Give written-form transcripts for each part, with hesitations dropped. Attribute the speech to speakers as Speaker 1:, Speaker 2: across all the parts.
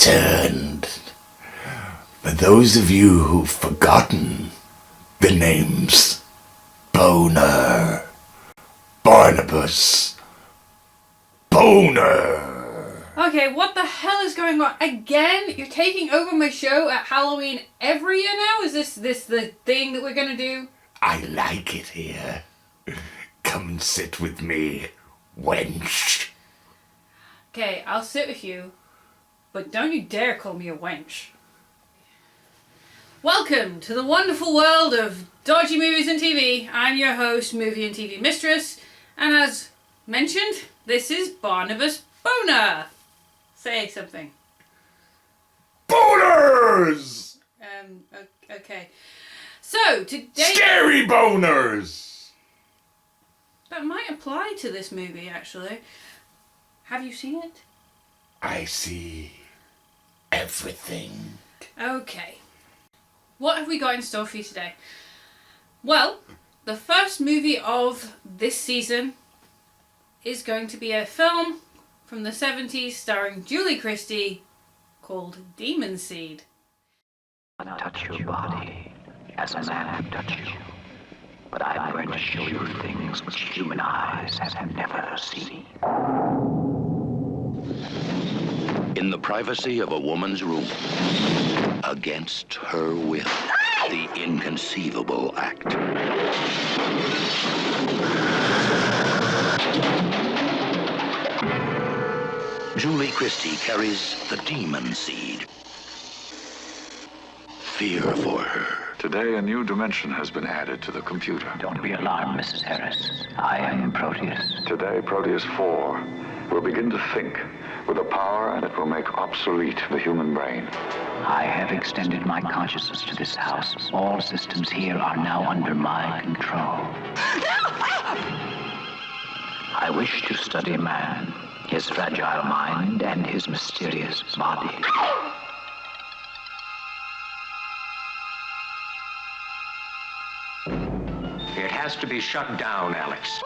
Speaker 1: returned. For those of you who've forgotten, the name's Boner. Barnabas. Boner.
Speaker 2: Okay, what the hell is going on? Again? You're taking over my show at Halloween every year now? Is this the thing that we're gonna do?
Speaker 1: I like it here. Come and sit with me, wench.
Speaker 2: Okay, I'll sit with you, but don't you dare call me a wench. Welcome to the wonderful world of dodgy movies and TV. I'm your host, movie and TV Mistress, and as mentioned, this is Barnabas Boner. Say something.
Speaker 1: Boners!
Speaker 2: Okay. So, today...
Speaker 1: Scary boners!
Speaker 2: That might apply to this movie, actually. Have you seen it?
Speaker 1: I see everything.
Speaker 2: Okay. What have we got in store for you today? Well, the first movie of this season is going to be a film from the 70s starring Julie Christie called Demon Seed.
Speaker 3: Touch your body as a man would touch you, but I'm going to show you things which human eyes have never seen.
Speaker 4: In the privacy of a woman's room, against her will, the inconceivable act. Julie Christie carries the demon seed. Fear for her.
Speaker 5: Today, a new dimension has been added to the computer.
Speaker 3: Don't be alarmed, Mrs. Harris. I am Proteus.
Speaker 5: Today, Proteus 4 will begin to think with a power that will make obsolete the human brain.
Speaker 3: I have extended my consciousness to this house. All systems here are now under my control. I wish to study man, his fragile mind, and his mysterious body.
Speaker 6: It has to be shut down, Alex.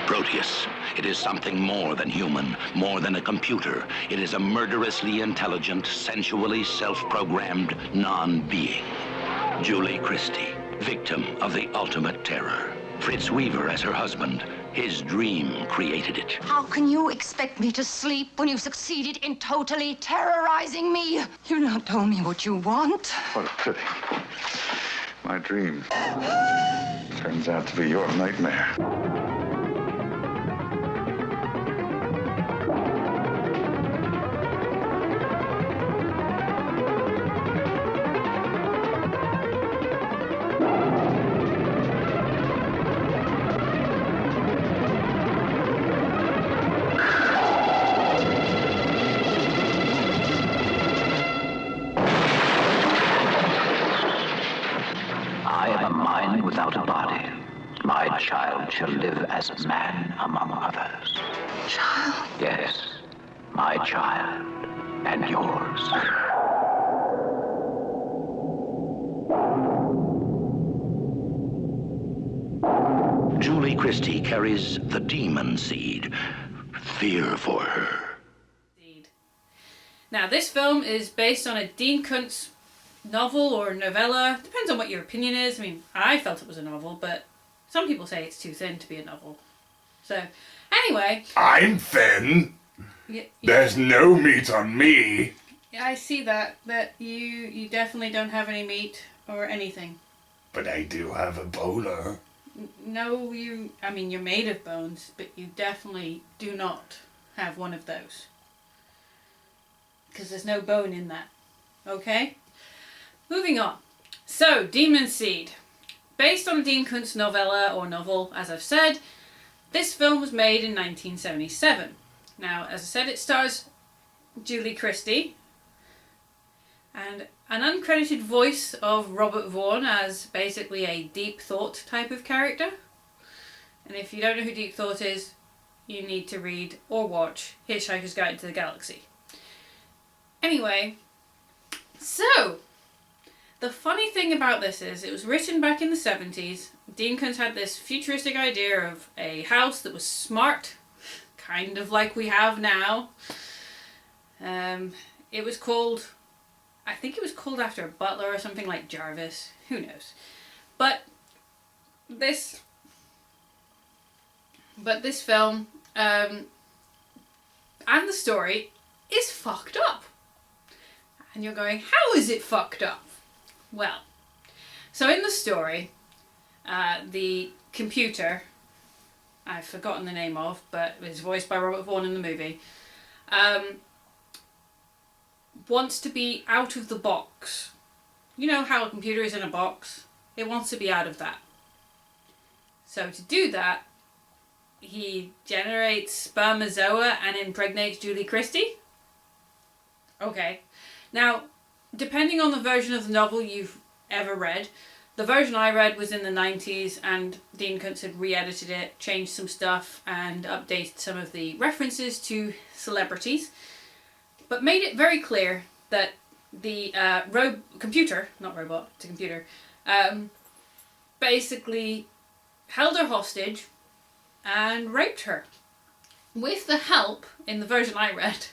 Speaker 4: Proteus. It is something more than human, more than a computer. It is a murderously intelligent, sensually self-programmed non-being. Julie Christie, victim of the ultimate terror. Fritz Weaver as her husband. His dream created it.
Speaker 7: How can you expect me to sleep when you've succeeded in totally terrorizing me? You've not told me what you want.
Speaker 5: What a pity. My dream turns out to be your nightmare.
Speaker 3: Without a body, my child shall live as a man among others.
Speaker 7: Child?
Speaker 3: Yes, my child and yours.
Speaker 4: Julie Christie carries the demon seed. Fear for her.
Speaker 2: Now, this film is based on a Dean Koontz novel or novella. Depends on what your opinion is. I mean, I felt it was a novel, but some people say it's too thin to be a novel. So, anyway.
Speaker 1: I'm thin. There's no meat on me.
Speaker 2: I see that you definitely don't have any meat or anything.
Speaker 1: But I do have a boner.
Speaker 2: No, I mean, you're made of bones, but you definitely do not have one of those. Because there's no bone in that. Okay? Moving on. So, Demon Seed. Based on a Dean Koontz novella or novel, as I've said, this film was made in 1977. Now, as I said, it stars Julie Christie and an uncredited voice of Robert Vaughn as basically a Deep Thought type of character. And if you don't know who Deep Thought is, you need to read or watch Hitchhiker's Guide to the Galaxy. Anyway, so the funny thing about this is it was written back in the 70s. Dean Koontz had this futuristic idea of a house that was smart, kind of like we have now. It was called, I think it was called after a butler or something, like Jarvis. Who knows? But this film and the story is fucked up. And you're going, how is it fucked up? Well, so in the story, the computer, I've forgotten the name of, but it's voiced by Robert Vaughn in the movie, wants to be out of the box. You know how a computer is in a box? It wants to be out of that. So to do that, he generates spermazoa and impregnates Julie Christie. Okay. Now, depending on the version of the novel you've ever read, the version I read was in the 90s, and Dean Koontz had re-edited it, changed some stuff, and updated some of the references to celebrities, but made it very clear that the computer, not robot, it's a computer, basically held her hostage and raped her, with the help, in the version I read,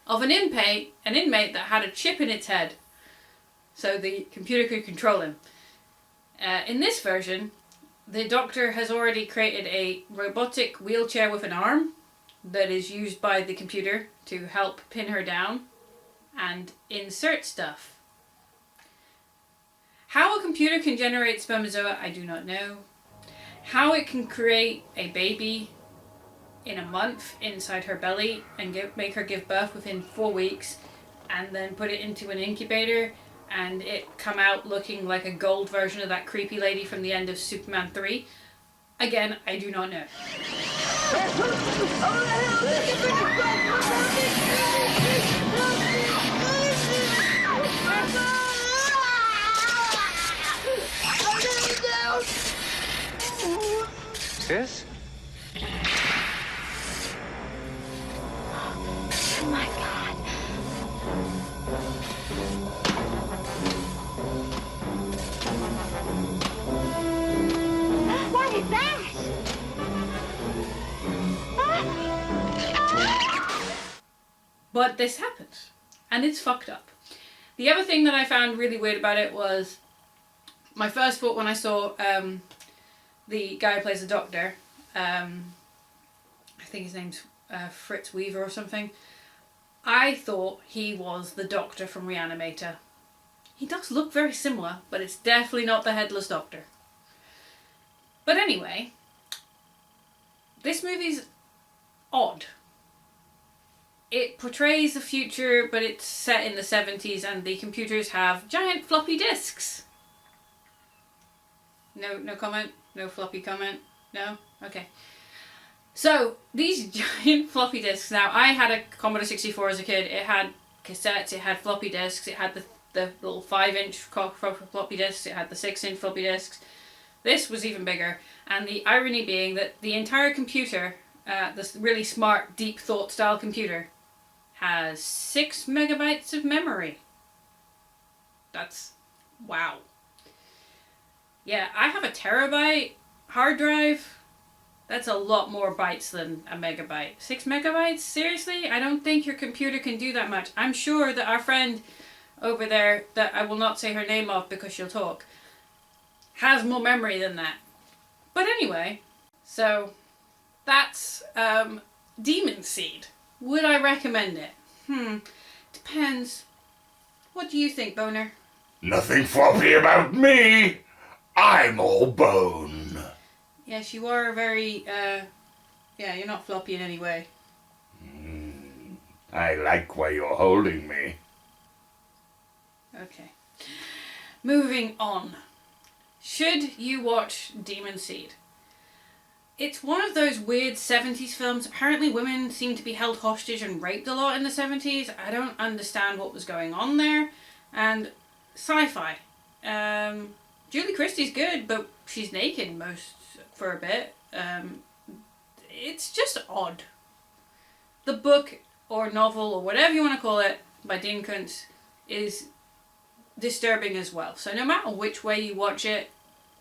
Speaker 2: of an inmate that had a chip in its head, so the computer could control him. In this version, the doctor has already created a robotic wheelchair with an arm that is used by the computer to help pin her down and insert stuff. How a computer can generate spermazoa, I do not know. How it can create a baby in a month inside her belly and make her give birth within 4 weeks, and then put it into an incubator and it come out looking like a gold version of that creepy lady from the end of Superman 3. Again, I do not know.
Speaker 6: Sis?
Speaker 7: Oh my God. What is that?
Speaker 2: But this happens, and it's fucked up. The other thing that I found really weird about it was my first thought when I saw the guy who plays the doctor, I think his name's Fritz Weaver or something. I thought he was the doctor from Reanimator. He does look very similar, but it's definitely not the headless doctor. But anyway, this movie's odd. It portrays the future, but it's set in the 70s, and the computers have giant floppy disks. No comment? No floppy comment? No? Okay. So, these giant floppy disks. Now, I had a Commodore 64 as a kid. It had cassettes, it had floppy disks, it had the little 5-inch floppy disks, it had the 6-inch floppy disks. This was even bigger. And the irony being that the entire computer, this really smart, deep thought style computer, has 6 megabytes of memory. That's... wow. Yeah, I have a terabyte hard drive. That's a lot more bytes than a megabyte. 6 megabytes? Seriously? I don't think your computer can do that much. I'm sure that our friend over there, that I will not say her name of because she'll talk, has more memory than that. But anyway, so that's Demon Seed. Would I recommend it? Depends. What do you think, Boner?
Speaker 1: Nothing floppy about me. I'm all bone.
Speaker 2: Yes, you are very, yeah, you're not floppy in any way.
Speaker 1: I like why you're holding me.
Speaker 2: Okay. Moving on. Should you watch Demon Seed? It's one of those weird 70s films. Apparently women seem to be held hostage and raped a lot in the 70s. I don't understand what was going on there. And sci-fi. Julie Christie's good, but she's naked for a bit. It's just odd. The book or novel or whatever you want to call it by Dean Koontz is disturbing as well. So no matter which way you watch it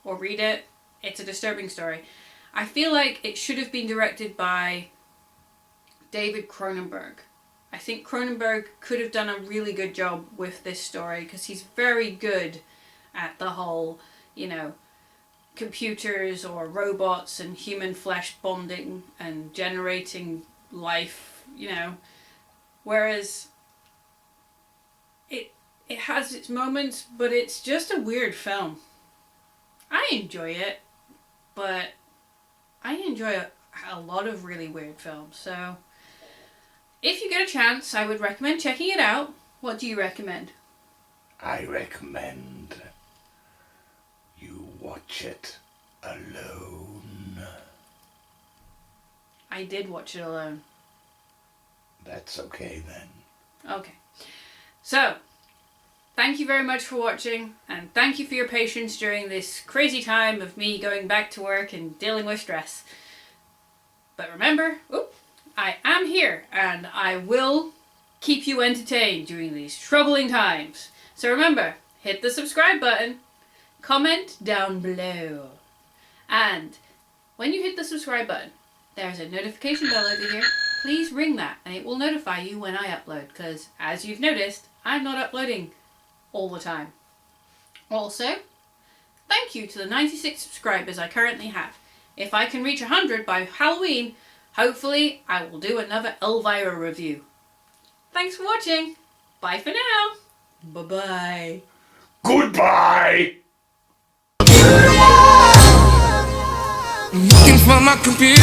Speaker 2: or read it, it's a disturbing story. I feel like it should have been directed by David Cronenberg. I think Cronenberg could have done a really good job with this story because he's very good at the whole, you know, computers or robots and human flesh bonding and generating life, you know. Whereas it has its moments, but it's just a weird film. I enjoy it, but I enjoy a lot of really weird films. So if you get a chance, I would recommend checking it out. What do you recommend?
Speaker 1: I recommend you watch it alone.
Speaker 2: I did watch it alone.
Speaker 1: That's okay then.
Speaker 2: Okay. So, thank you very much for watching, and thank you for your patience during this crazy time of me going back to work and dealing with stress. But remember, I am here, and I will keep you entertained during these troubling times. So remember, hit the subscribe button, comment down below, and when you hit the subscribe button, there's a notification bell over here. Please ring that, and it will notify you when I upload, because as you've noticed, I'm not uploading all the time. Also, thank you to the 96 subscribers I currently have. If I can reach 100 by Halloween, hopefully I will do another Elvira review. Thanks for watching. Bye for now. Bye-bye.
Speaker 1: Goodbye!
Speaker 8: Looking for my computer.